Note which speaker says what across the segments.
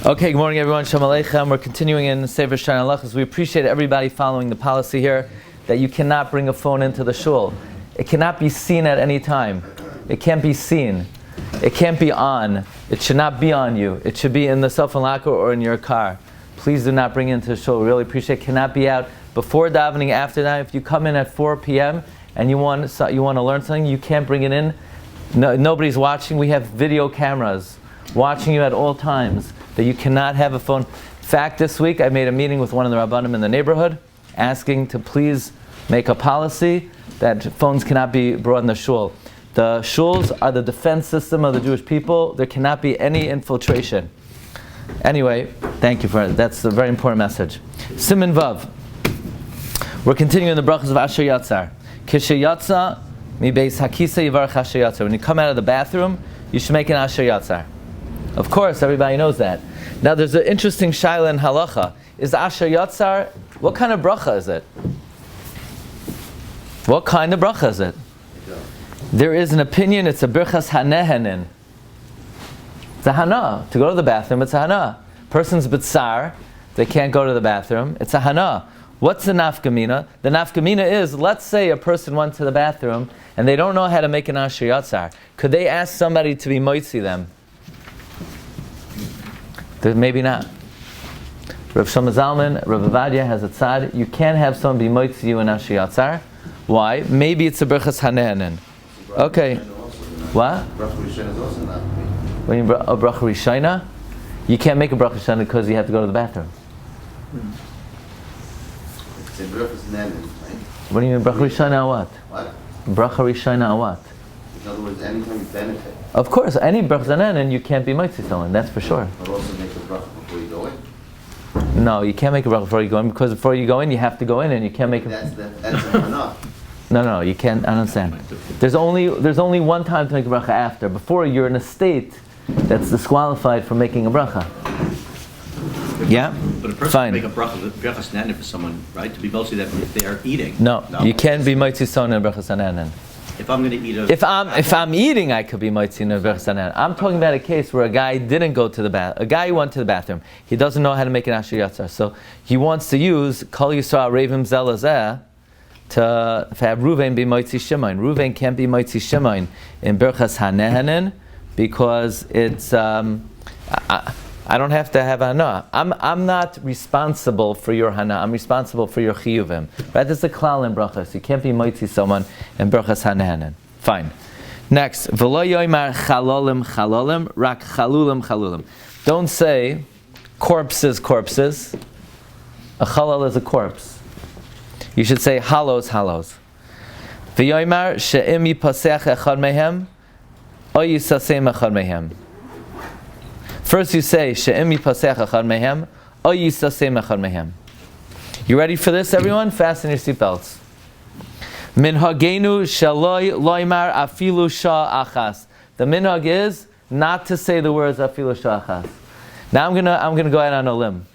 Speaker 1: Okay, good morning everyone. Shalom Aleichem. We're continuing in Sefer Shoneh Halachos. We appreciate everybody following the policy here that you cannot bring a phone into the shul. It cannot be seen at any time. It can't be seen. It can't be on. It should not be on you. It should be in the cell phone locker or in your car. Please do not bring it into the shul. We really appreciate it. Cannot be out before davening, after that. If you come in at 4 p.m. and you want to learn something, you can't bring it in. No, nobody's watching. We have video cameras watching you at all times. That you cannot have a phone. In fact, this week I made a meeting with one of the Rabbanim in the neighborhood, asking to please make a policy that phones cannot be brought in the shul. The shuls are the defense system of the Jewish people. There cannot be any infiltration. Anyway, thank you for it. That's a very important message. Siman Vav. We're continuing the brachas of Asher Yatzar. Kishe Yatzar mi beis hakisa yivarach Asher Yatzar. When you come out of the bathroom, you should make an Asher Yatzar. Of course, everybody knows that. Now, there's an interesting shaila in halacha. Is Asher Yatzar, what kind of bracha is it? What kind of bracha is it? There is an opinion, it's a birchas hanehenin. It's a hana. To go to the bathroom, it's a hana. Person's b'tzar, they can't go to the bathroom, it's a hana. What's the nafkamina? The nafkamina is, let's say a person went to the bathroom and they don't know how to make an Asher Yatzar. Could they ask somebody to be moitzi them? Maybe not. Rav Shlomo Zalman, Rav Avadia has a tzad. You can't have someone be moitzi you in Asher Yatzar. Why? Maybe it's a berachas hanehanen. Okay. What? When you a bracha rishayna, you can't make a bracha rishayna because you have to go to the bathroom.
Speaker 2: It's a berachas hanehanen, right?
Speaker 1: What do you mean bracha rishayna what?
Speaker 2: What?
Speaker 1: Bracha rishayna what?
Speaker 2: In other words, anytime you benefit.
Speaker 1: Of course, any bracha hanehanen you can't be moitzi someone. That's for sure.
Speaker 2: But also make a bracha before you go in.
Speaker 1: No, you can't make a bracha before you go in, because before you go in, you have to go in, and you can't make a.
Speaker 2: That's enough.
Speaker 1: No, you can't. I don't understand. There's only one time to make a bracha after. Before, you're in a state that's disqualified from making a bracha. Yeah,
Speaker 3: but a person
Speaker 1: fine.
Speaker 3: Can make a bracha hanehanen for someone, right? To be mostly that if they are eating.
Speaker 1: No, you can't be moitzi someone in bracha hanehanen.
Speaker 3: If I'm going to eat
Speaker 1: if I'm eating, I could be moitzi in bracha hanehanen. I'm talking about a case where a guy didn't go to the bath. A guy went to the bathroom. He doesn't know how to make an Asher Yatzar, so he wants to use Kol Yisrael Revim Zelazeh to have Ruvain be moitzi Shimon. Ruvain can't be moitzi Shimon in berachas hanehanen because it's. I don't have to have hana. I'm not responsible for your hana. I'm responsible for your chiyuvim. Right? That's the klal in brachas. You can't be moitzi someone in berachas hanehanen. Fine. Next, v'lo yoymar chalolim chalolim, rak chalulim chalulim. Don't say corpses. A chalal is a corpse. You should say halos. V'yoymar she'im yipaseach echad mehem, o yisasem echad mehem. First you say, She'im yipasech echad mehem, o yisasem echad mehem. You ready for this, everyone? Fasten your seatbelts. Minhagenu shaloi loimar afilu sha achas. The minhag is not to say the words afilu sha achas. Now I'm gonna go out on a limb.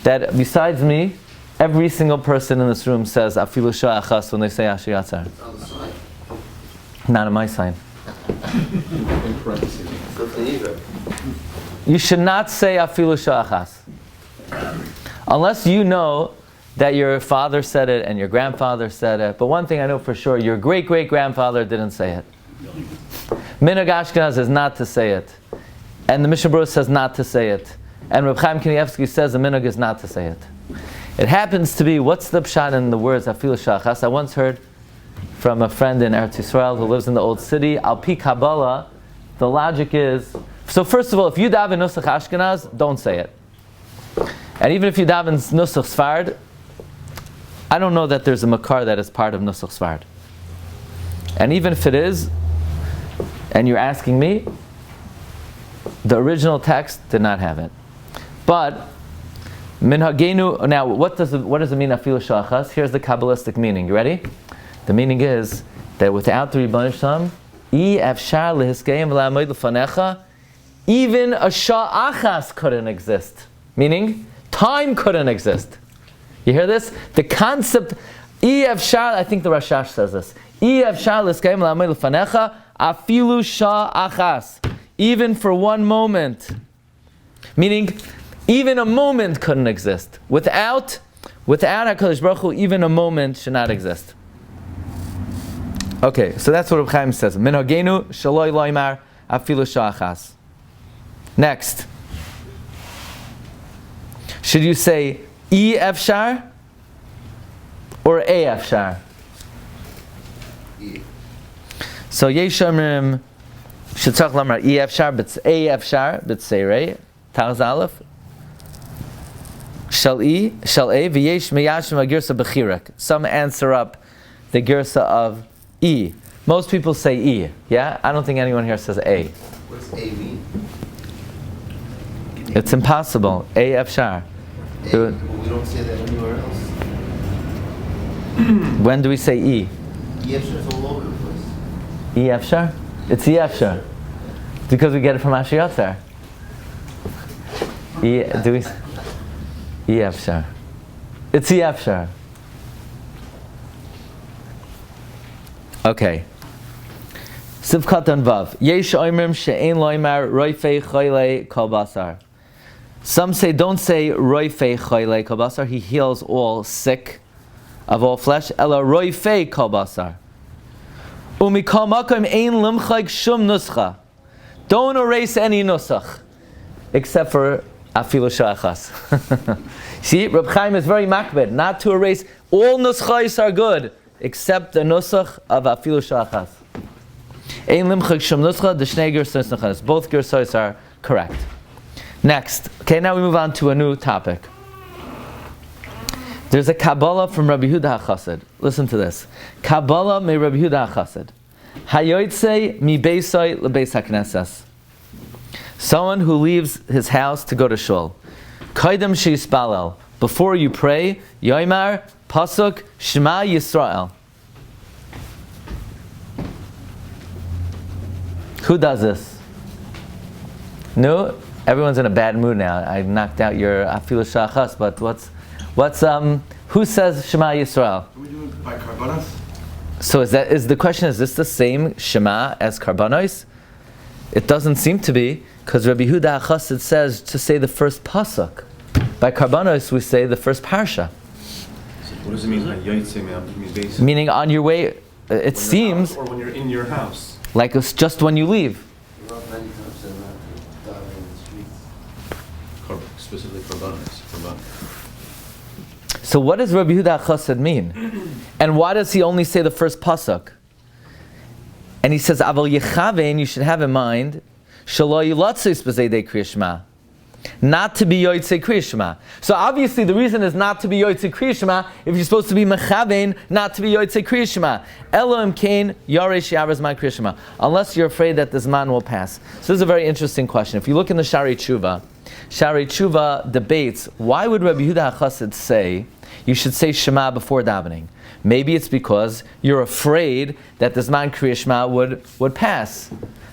Speaker 1: That besides me, every single person in this room says afilu sha achas when they say Asher Yatzar. Not on my sign. You should not say afilu sha'achas. Unless you know that your father said it and your grandfather said it. But one thing I know for sure, your great-great-grandfather didn't say it. Minhag Ashkenaz is not to say it. And the Mishnah Berurah says not to say it. And Reb Chaim Kanievsky says the minhag is not to say it. It happens to be, what's the pshat in the words afilu sha'achas? I once heard from a friend in Eretz Yisrael who lives in the old city, Al Pi Kabbalah, the logic is, so first of all, if you daven Nusach Ashkenaz, don't say it. And even if you daven Nusach Sfard, I don't know that there's a makar that is part of Nusach Sfard. And even if it is, and you're asking me, the original text did not have it. But, Minhagenu, now what does it mean afilu sha'achas? Here's the Kabbalistic meaning. You ready? The meaning is that without the Rebbeinu Shalom, even a sha'achas couldn't exist. Meaning, time couldn't exist. You hear this? The concept, I think the Rashash says this. Afilu sha'achas. Even for one moment. Meaning, even a moment couldn't exist. Without HaKadosh Baruch Hu, even a moment should not exist. Okay, so that's what Reb Chaim says. Minhagenu shaloi loymar afilu sha'achas. Next. Should you say E efshar or A efshar?
Speaker 2: E.
Speaker 1: So Yeshamrim Shetzach Lamar E efshar, but A efshar, but Seirei, Taz Aleph. Shall E, shall A, v'yesh meyashim agirsa b'chirek. Some answer up the girsa of E. Most people say E, yeah? I don't think anyone here says A.
Speaker 2: What does A mean?
Speaker 1: It's impossible. A efshar.
Speaker 2: A, but we don't say that anywhere else.
Speaker 1: When do we say E?
Speaker 2: E is all over the place.
Speaker 1: E efshar? It's E efshar. Because we get it from Yatzar. E, do we? E efshar. It's E efshar. Okay. Sivkat and Vav. Yesh oimrim she'ein loymar roifei choylei kol basar. Some say, don't say roifei choylei kol basar. He heals all sick of all flesh. Ela roifei kol basar. Umikol makom ein limchayk shum nuscha. Don't erase any nusach, except for afilu shachas. See, Reb Chaim is very makbid, not to erase. All nuschais are good, except the nusach of afilu shachas. Ein limchayk shum nuscha, the shnei gersos nuchas. Both gersos are correct. Next, okay, now we move on to a new topic. There's a Kabbalah from Rabbi Yehuda HaChassid. Listen to this. Kabbalah me Rabbi Yehuda HaChassid. Hayotzei mi beisai lebeis haknesses. Someone who leaves his house to go to shul. Kaidem sheyispalel. Before you pray, yoimar pasuk Shema Yisrael. Who does this? No, everyone's in a bad mood now. I knocked out your afilu shachas, but who says Shema Yisrael?
Speaker 4: Are we doing it by karbanos?
Speaker 1: So is the question, is this the same Shema as karbanos? It doesn't seem to be, because Rabbi Yehuda HaChassid says to say the first pasuk. By karbanos we say the first parsha.
Speaker 4: What does it mean by yotzei mi?
Speaker 1: Meaning on your way, it seems
Speaker 4: or when you're in your house.
Speaker 1: like it's just when you leave.
Speaker 2: We're not many times saying that down in the streets.
Speaker 3: Specifically karbanos.
Speaker 1: So what does Rabbi Yehuda HaChassid mean? And why does he only say the first pasuk? And he says, Aval yechavein, you should have in mind, shelo yilatzis b'zeidei kriya shema. Not to be yotzei kriya shema. So obviously the reason is not to be yotzei kriya shema if you're supposed to be mechavein, not to be yotzei kriya shema. Elohim kain yaresh yavaz man kriya shema. Unless you're afraid that this man will pass. So this is a very interesting question. If you look in the Shari Tshuva debates, why would Rabbi Yehuda HaChassid say you should say Shema before davening? Maybe it's because you're afraid that this man Kriya Shema would pass.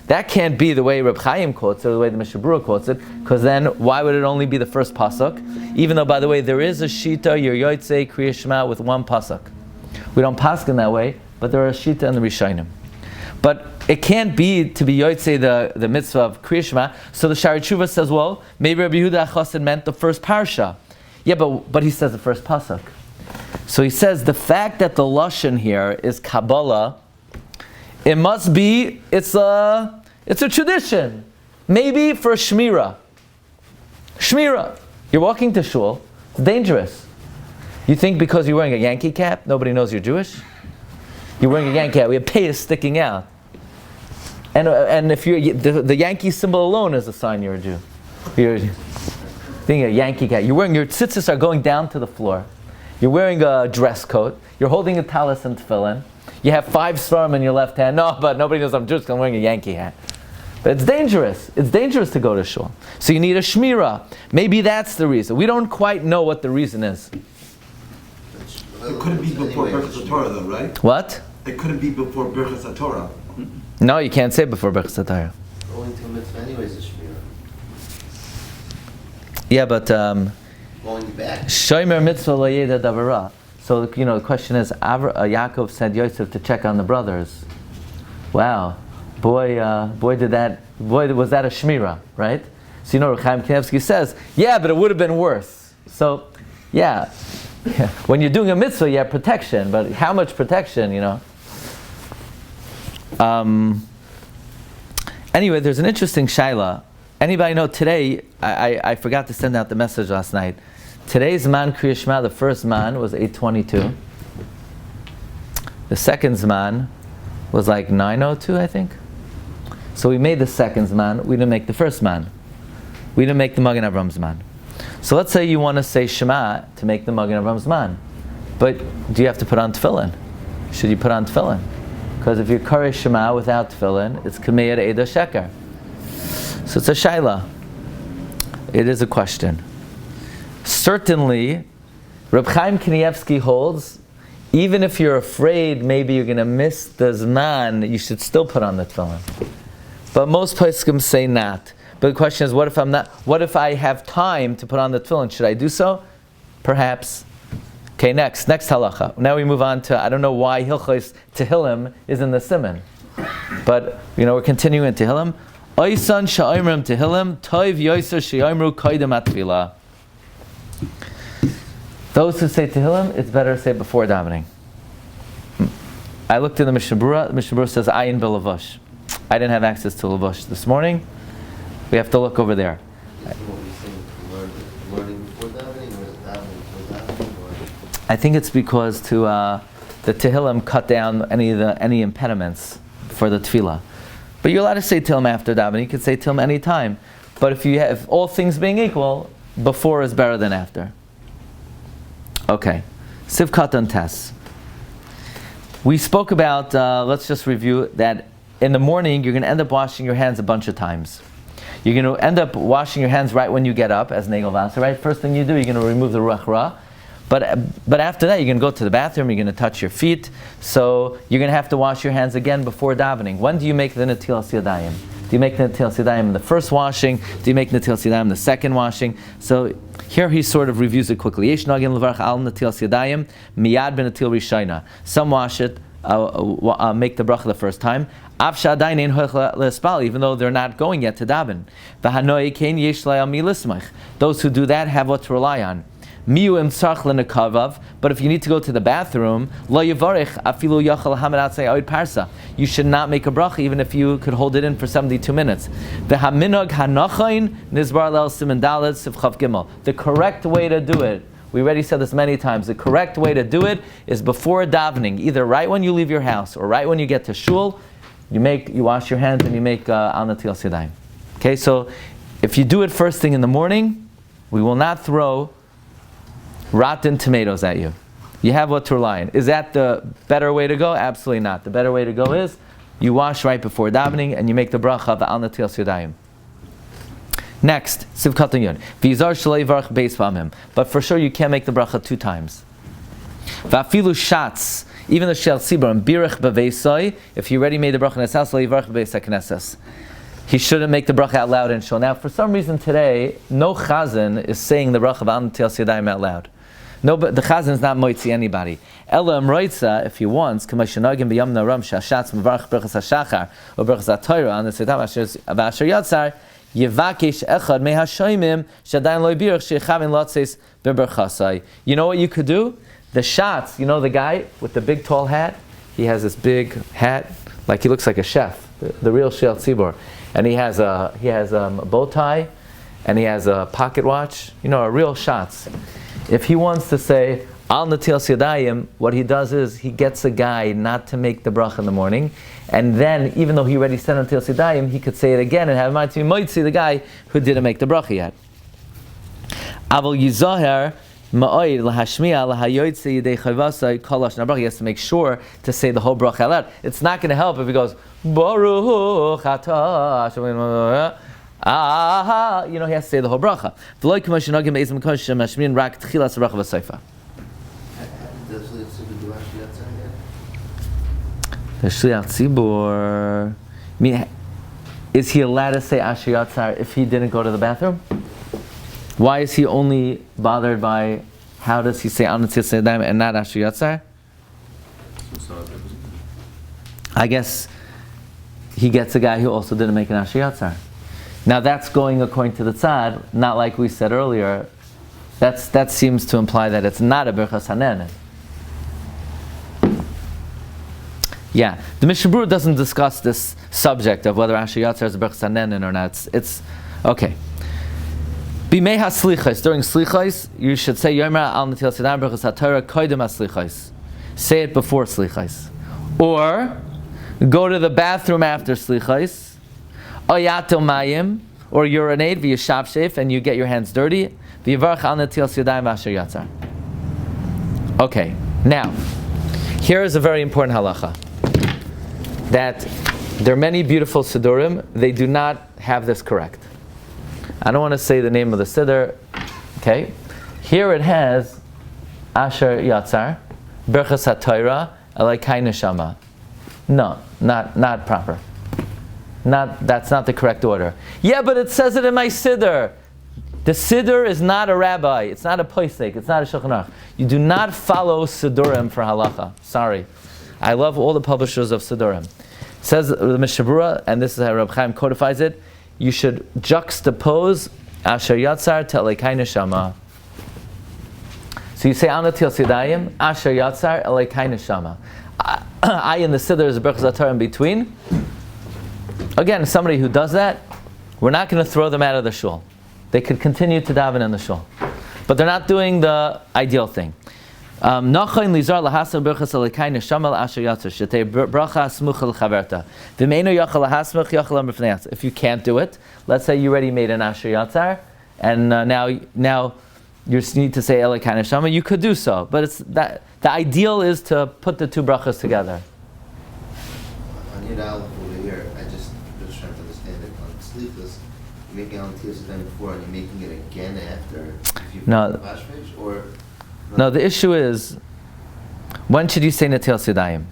Speaker 1: That can't be the way Reb Chaim quotes it, or the way the Mishnah Berurah quotes it, because then why would it only be the first pasuk? Even though, by the way, there is a shita, your yotzei Kriya Shema with one pasuk. We don't paskin that way, but there are a shita in the Rishonim. But it can't be to be yotzei the mitzvah of Kriya Shema. So the Shari Tshuva says, well, maybe Rabbi Yehuda HaChassid meant the first parsha. Yeah, but he says the first pasuk. So he says the fact that the lashon here is Kabbalah, it must be it's a tradition. Maybe for Shmira. Shmira. You're walking to shul. It's dangerous. You think because you're wearing a Yankee cap, nobody knows you're Jewish? You're wearing a Yankee cap. We have payas sticking out. And if you're the Yankee symbol alone is a sign you're a Jew. You're thinking a Yankee cap. You're wearing, your tzitzis are going down to the floor. You're wearing a dress coat. You're holding a talis and tefillin. You have 5 svarim in your left hand. No, but nobody knows I'm Jewish because I'm wearing a Yankee hat. But it's dangerous. It's dangerous to go to shul. So you need a shmira. Maybe that's the reason. We don't quite know what the reason is.
Speaker 4: It couldn't be before Birchas Torah, though, right?
Speaker 1: What?
Speaker 4: It couldn't be before Birchas Torah.
Speaker 1: No, you can't say before Birchas Torah.
Speaker 2: Going to a mitzvah anyways is shmira.
Speaker 1: Yeah, but
Speaker 2: Going back.
Speaker 1: shomer mitzvah lo yeda davara. So the question is, Yaakov sent Yosef to check on the brothers. Wow, boy, was that a shmira, right? So Rabbi Chaim Kanievsky says, yeah, but it would have been worse. So, yeah, when you're doing a mitzvah, you have protection, but how much protection, Anyway, there's an interesting shaila. Anybody know today, I forgot to send out the message last night. Today's Zman Kriya Shema, the first Zman was 8:22. The second Zman was like 9:02, I think. So we made the second Zman, we didn't make the first Zman. We didn't make the Magen Avraham Zman. So let's say you want to say Shema to make the Magen Avraham Zman. But do you have to put on tefillin? Should you put on tefillin? Because if you kare Shema without tefillin, it's Kamei Eida Sheker. So it's a shaila. It is a question. Certainly, Reb Chaim Kanievsky holds, even if you're afraid maybe you're going to miss the Zman, you should still put on the tefillin. But most poskim say not. But the question is, what if I'm not? What if I have time to put on the tefillin? Should I do so? Perhaps. Okay, next halacha. Now we move on to, I don't know why Hilchos Tehillim is in the Siman. But, we're continuing Tehillim. Oysan sha'omrim Tehillim, toiv yoiser she'omru koydem atfilah. Those who say Tehillim, it's better to say before davening. I looked in the Mishnah Berurah. The Mishnah Berurah says, ayin b'lavash. I didn't have access to lavash this morning. We have to look over there. I think it's because the Tehillim cut down any impediments for the tefillah. But you're allowed to say Tehillim after davening. You can say Tehillim any time. But if you have all things being equal, before is better than after. Okay, Sivkat and Tes. We spoke about, let's just review that in the morning you're going to end up washing your hands a bunch of times. You're going to end up washing your hands right when you get up, as Nagel Vasa, right? First thing you do, you're going to remove the Ruach Ra. But after that, you're going to go to the bathroom, you're going to touch your feet. So you're going to have to wash your hands again before davening. When do you make the Netilas Yadayim? Do you make the Netilas Yadayim in the first washing? Do you make Netilas Yadayim in the second washing? So here he sort of reviews it quickly. Yesh nagin levarach al Netilas Yadayim miyad ben Netil Rishayna. Some wash it, make the bracha the first time. Even though they're not going yet to daven. Those who do that have what to rely on. But if you need to go to the bathroom, you should not make a bracha even if you could hold it in for 72 minutes. The correct way to do it, we already said this many times, the correct way to do it is before davening, either right when you leave your house or right when you get to shul. You wash your hands and you make al netilas yadayim. Okay, so if you do it first thing in the morning, we will not throw rotten tomatoes at you. You have what to rely on. Is that the better way to go? Absolutely not. The better way to go is you wash right before davening and you make the bracha of al netilas yadayim. Next, Sivkat Yud. V'yizar shalei varach beis pamim. But for sure you can't make the bracha 2 times. V'afilu shatz. Even the shel tzibur and birach b'veisoi, if he already made the bracha in his house, leivarach b'veis haknesses. He shouldn't make the bracha out loud in shul. Now, for some reason today, no chazan is saying the bracha of al netilas yadayim out loud. No, but the chazan is not moitzi anybody. Ela amroitza, if he wants, k'mashenagim b'yam naram shashatz m'varach brachas hashachar or brachas ha'torah on the setam v'asher yatzar yevakesh echad mehashoimim shadayin lo birach sheichavin lotzes beberchasai. You know what you could do? The shots, the guy with the big tall hat, he has this big hat, like he looks like a chef, the real Shel Tzibor. And he has a bow tie, and he has a pocket watch, a real shots. If he wants to say, Al Netilas Yadayim, what he does is, he gets a guy not to make the bracha in the morning, and then, even though he already said Netilas Yadayim, he could say it again and have him might see the guy who didn't make the bracha yet. Aval Yizaher, he has to make sure to say the whole bracha aloud. It's not going to help if he goes Baruch Atah. He has to say the whole bracha. The Shliach Tzibur, is he allowed to say Asher Yatzar if he didn't go to the bathroom? Why is he only bothered by how does he say Al Netilas Yadayim and not Asher Yatzar? I guess he gets a guy who also didn't make an Asher Yatzar. Now that's going according to the tzad, not like we said earlier. That seems to imply that it's not a Birchas Hanen. Yeah, the Mishnah Berurah doesn't discuss this subject of whether Asher Yatzar is a Birchas Hanen or not. It's okay. Bimei HaSlichos, during Slichos, you should say Yomer Al Netilas Yadayim Birchas HaTorah Koydem HaSlichos. Say it before Slichos. Or go to the bathroom after Slichos. Oyato Mayim, or urinate via Shavshef, and you get your hands dirty. V'yivarach Al Netilas Yadayim Asher Yatzar. Okay, now, here is a very important halacha. That there are many beautiful Sidurim, they do not have this correct. I don't want to say the name of the Siddur. Okay, here it has Asher Yatzar, Birchas HaTorah, Elokai Neshama. No, not proper. That's not the correct order. Yeah, but it says it in my Siddur. The Siddur is not a rabbi. It's not a posek. It's not a Shulchan Aruch. You do not follow Sidurim for halacha. Sorry. I love all the publishers of Sidurim. Says the Mishnah Berurah, and this is how Reb Chaim codifies it, you should juxtapose Asher Yatzar to Elokai Neshama. So you say Al Netilas Yadayim, Asher Yatzar, Elokai Neshama. I in the Siddur is a Birchas HaTorah in between. Again, somebody who does that, we're not going to throw them out of the shul. They could continue to daven in the shul. But they're not doing the ideal thing. If you can't do it, let's say you already made an Asher Yatzar, and now you need to say Elokai Neshama, you could do so. But it's that the ideal is to put the two brachas together.
Speaker 2: On your Aleph over here, I just trying to understand it. On Sleepless, you're making Al Netilas Yadayim before, and you're making it again after. If you
Speaker 1: No.
Speaker 2: the Bashvage, or
Speaker 1: No, the issue is, when should you say Netilas Yadayim?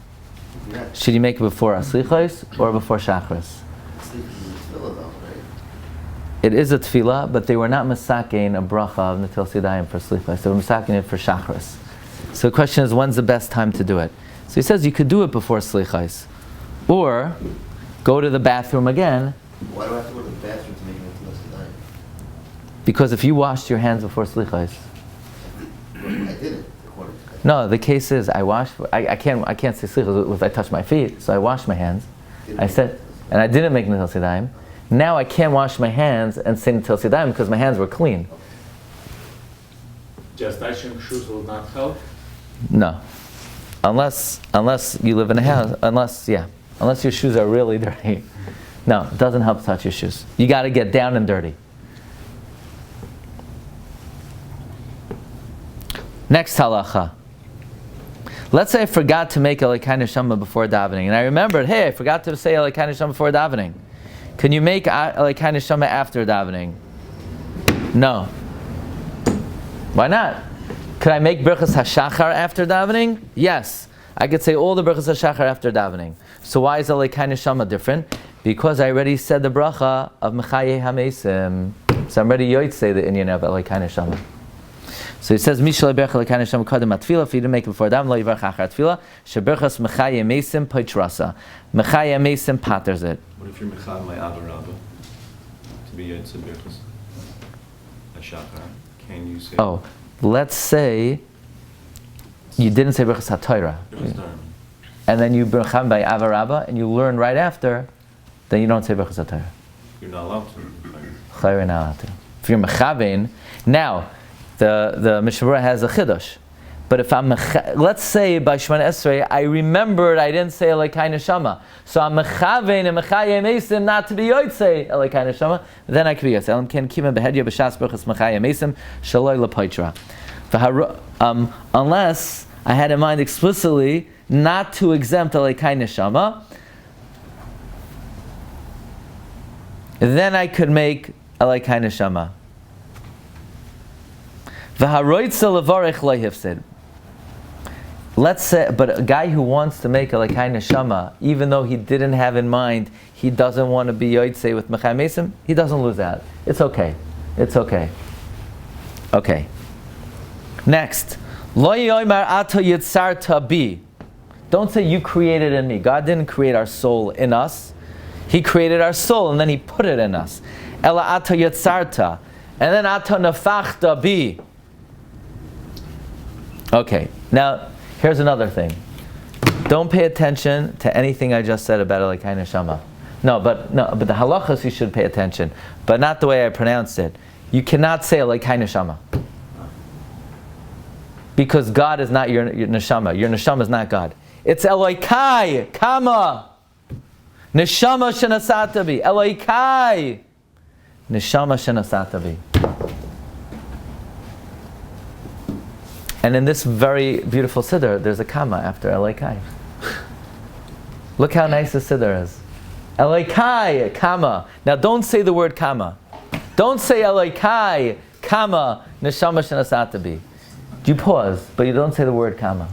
Speaker 2: yeah.
Speaker 1: Should you make it before Aslichos or before Shachris?
Speaker 2: Sleepless is a tefillah, though, right?
Speaker 1: It is a tefillah, but they were not masakein a bracha of Netilas Yadayim for Slichos. They were masakein it for Shachris. So the question is, when's the best time to do it? So he says you could do it before Slichos, or go to the bathroom again.
Speaker 2: Why do I have to go to the bathroom to make Netilas Yadayim?
Speaker 1: Because if you washed your hands before Slichos,
Speaker 2: I didn't, according to that.
Speaker 1: no, the case is I can't say Slichos if I touch my feet, so I washed my hands. I said, and I didn't make Netilas Yadayim. Now I can't wash my hands and say Netilas Yadayim because my hands were clean.
Speaker 5: Just touching shoes will not help?
Speaker 1: No, unless you live in a house. Unless your shoes are really dirty. No, it doesn't help to touch your shoes. You got to get down and dirty. Next halacha. Let's say I forgot to make Elokai Neshama before davening, and I remembered, hey, I forgot to say Elokai Neshama before davening. Can you make Elokai Neshama after davening? No. Why not? Could I make Birchas HaShachar after davening? Yes. I could say all the Birchas HaShachar after davening. So why is Elokai Neshama different? Because I already said the bracha of Mechaye HaMeisim. So I'm ready to say the inyan of Elokai Neshama. So it says, Mishal Berch Elokai Neshama Kadem HaTfilah, if you didn't make it before davening, Lo Yivarach Achar HaTfilah, Sheberchas Mechaye HaMeisim Poitrasa. Mechaye HaMeisim patters it.
Speaker 6: What if you're Mechad my Avarabba to be Yitzhak Birchas HaShachar? Can you say?
Speaker 1: Oh, let's say you didn't say Birchas HaTorah, and then you Bircham by Avarabba, and you learn right after, then you don't say Birchas HaTorah.
Speaker 6: You're not allowed to.
Speaker 1: Chayre not allowed to. If you're Mechavein, now the Mishnah Berurah has a Chiddush. But if I'm, let's say by Shemana Esrei, I remembered I didn't say Elokai Neshama. So I'm Mechavein and Mechaye Mesim not to be Yotzei Elokai Neshama, then I could be Yotzei. Elam ken kima behedya b'shas Birchas Mechaye Mesim shaloi lepoitra. Unless I had in mind explicitly not to exempt Elokai Neshama, then I could make Elokai Neshama. V'haroitza levarech lo hifsid. Let's say, but a guy who wants to make Elokai Neshama, even though he didn't have in mind, he doesn't want to be Yotzei with Mechai Mesim, he doesn't lose out. It's okay. It's okay. Okay. Next. Lo yoymar ato Yatzar tabi. Don't say you created in me. God didn't create our soul in us. He created our soul and then He put it in us. Ela ata yatzarta. And then ata nafachta bi. Okay, now here's another thing. Don't pay attention to anything I just said about Elokai Neshama. But the halachos you should pay attention, but not the way I pronounced it. You cannot say Elokai Neshama. Because God is not your Neshama. Your Neshama is not God. It's Elokai, Kama. Neshama shenasata bi. Elokai. Neshama shenasata bi. And in this very beautiful siddur, there's a Kama after Elokai. Look how nice the siddur is. Elokai, Kama. Now don't say the word Kama. Don't say Elokai, Kama, Neshama shenasata bi. You pause, but you don't say the word Kama.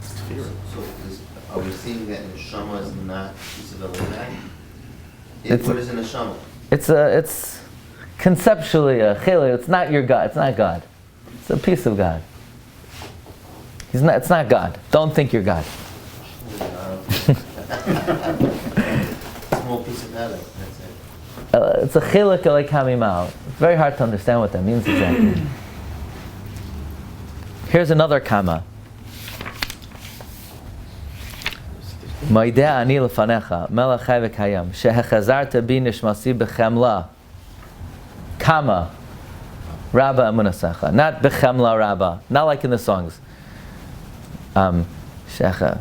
Speaker 2: Are we seeing that Neshama is not a piece of Elokai? What is a Neshama?
Speaker 1: It's conceptually a chilek. It's not your God. It's not God. It's a piece of God. It's not God. Don't think you're God.
Speaker 2: Small piece of Adam. That's it.
Speaker 1: It's a chilek like hamimau. It's very hard to understand what that means exactly. Here's another Kama. Ma'ideh ani lefanecha, melech chai v'kayam, shehechazarta bi nishmasi b'chemla. Kama. Rabba emunasecha. Not b'chemla Rabba. Not like in the songs. Shecha.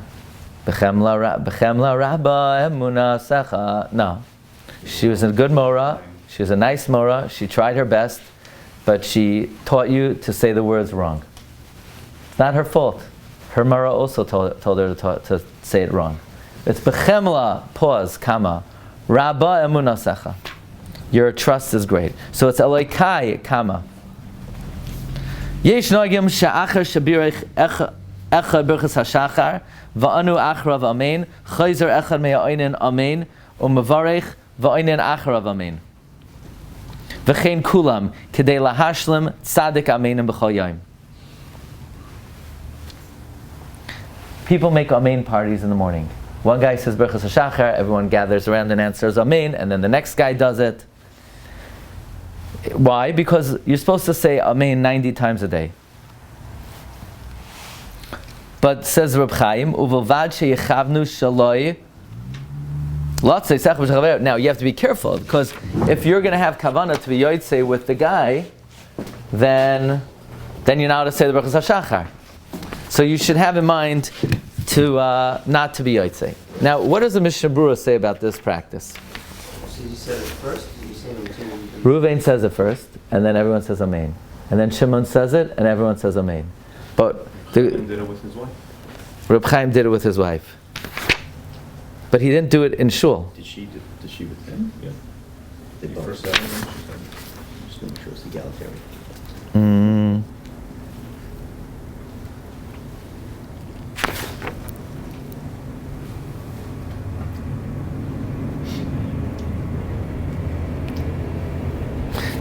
Speaker 1: B'chemla Rabba emunasecha. No. She was a good Mora. She was a nice Mora. She tried her best. But she taught you to say the words wrong. It's not her fault. Her Mara also told her to say it wrong. It's b'chemla, pause, Kama. Rabba emunasecha. Your trust is great. So it's Elokai, Kama. Yesh noagim she'achar shabirich echa birchas hashachar va'anu achrav amen chayzer echad me'oinen amen u'mevarech va'oinen achrav amen v'chein kulam kedei lahashlim tzadik amenim b'chol yom. People make amen parties in the morning. One guy says birchas hashachar, everyone gathers around and answers amen, and then the next guy does it. Why? Because you're supposed to say amen 90 times a day. But says Reb Chaim, uvilvad sheyechavnu shaloi. Now you have to be careful, because if you're going to have kavanah to be yotzei with the guy, then you're not allowed to say the birchas hashachar. So you should have in mind to not to be yotzei. Now, what does the Mishnah Berurah say about this practice?
Speaker 2: So you said it first.
Speaker 1: Ruvain says it first, and then everyone says amen. And then Shimon says it, and everyone says amen. But
Speaker 6: Chaim did it with his wife.
Speaker 1: Reb Chaim did it with his wife. But he didn't do it in shul.
Speaker 3: Did she with him?
Speaker 6: Yeah.
Speaker 3: Did
Speaker 6: He
Speaker 3: both?
Speaker 6: first said it, and then she said it.
Speaker 3: Just to make sure it's egalitarian.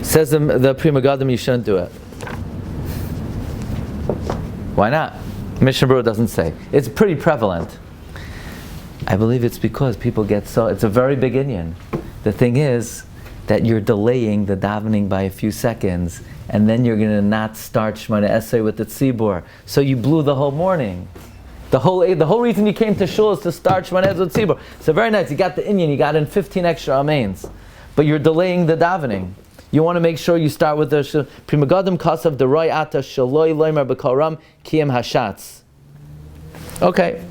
Speaker 1: Says the Pri Megadim, you shouldn't do it. Why not? Mishnah Berurah doesn't say. It's pretty prevalent. I believe it's because people get it's a very big inyan. The thing is that you're delaying the davening by a few seconds, and then you're going to not start Shemona Esrei with the tzibur. So you blew the whole morning. The whole reason you came to shul is to start Shemona Esrei with tzibur. So very nice, you got the inyan, you got in 15 extra amens. But you're delaying the davening. You want to make sure you start with the Pri Megadim kasav deroy ata shaloi loimer b'koram kiyem hashatz. Okay,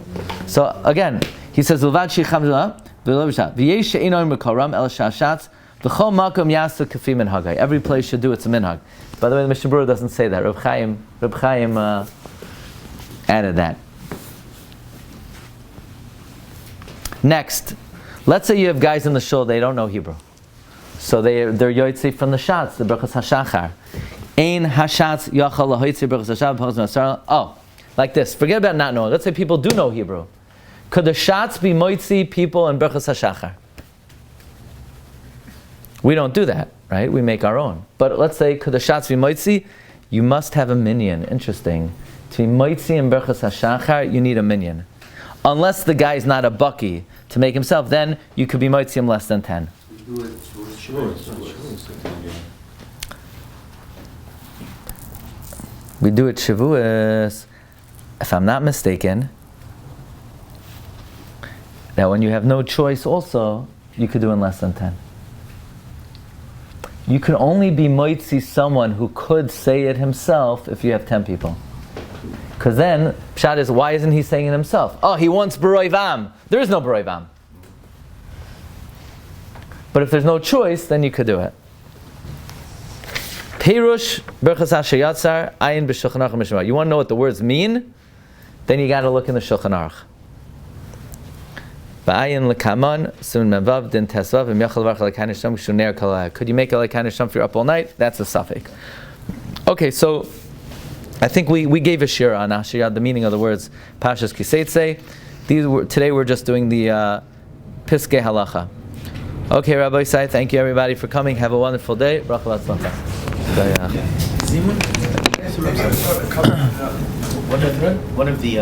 Speaker 1: so again, he says l'vad shicham v'lo b'shat v'yesh she'inoim b'koram el shashatz v'chol makom yasa kafim minhagay. Every place should do its minhag. By the way, the Mishnah Berurah doesn't say that. Reb Chaim added that. Next, let's say you have guys in the shul, they don't know Hebrew. So they're yotzei from the shots, the birchas hashachar. Ein hashatz yachal lahoitzi birchas hashachar. Oh, like this. Forget about not knowing. Let's say people do know Hebrew. Could the shots be moitzi people in birchas hashachar? We don't do that, right? We make our own. But let's say could the shots be moitzi? You must have a minyan. Interesting. To be moitzi in birchas hashachar, you need a minyan. Unless the guy is not a bucky to make himself, then you could be moitzi him less than 10.
Speaker 2: Do it
Speaker 1: We do it Shavuos, if I'm not mistaken, that when you have no choice also, you could do in less than 10. You can only be moitzi someone who could say it himself if you have 10 people. Because then, pshat is, why isn't he saying it himself? Oh, he wants B'roi Vam. There is no B'roi Vam. But if there's no choice, then you could do it. Perush Berchas Asher Yatzar Ayin B'Shulchan Aruch Mishmar. You want to know what the words mean? Then you got to look in the Shulchan Aruch. Ba'ayin L'Kaman Siman Memvav Din Tesvav Im Yachal Varch Elokai Neshama Shoneh Kol. Could you make Elokai Neshama if you're up all night? That's a suffix. Okay, so I think we gave a shir on Asher Yad, the meaning of the words Pashas Kiseitze. Today we're just doing the Piskei Halacha. Okay, Rabbi Glatstein, thank you everybody for coming. Have a wonderful day. Baruch Latzacha.
Speaker 3: One of the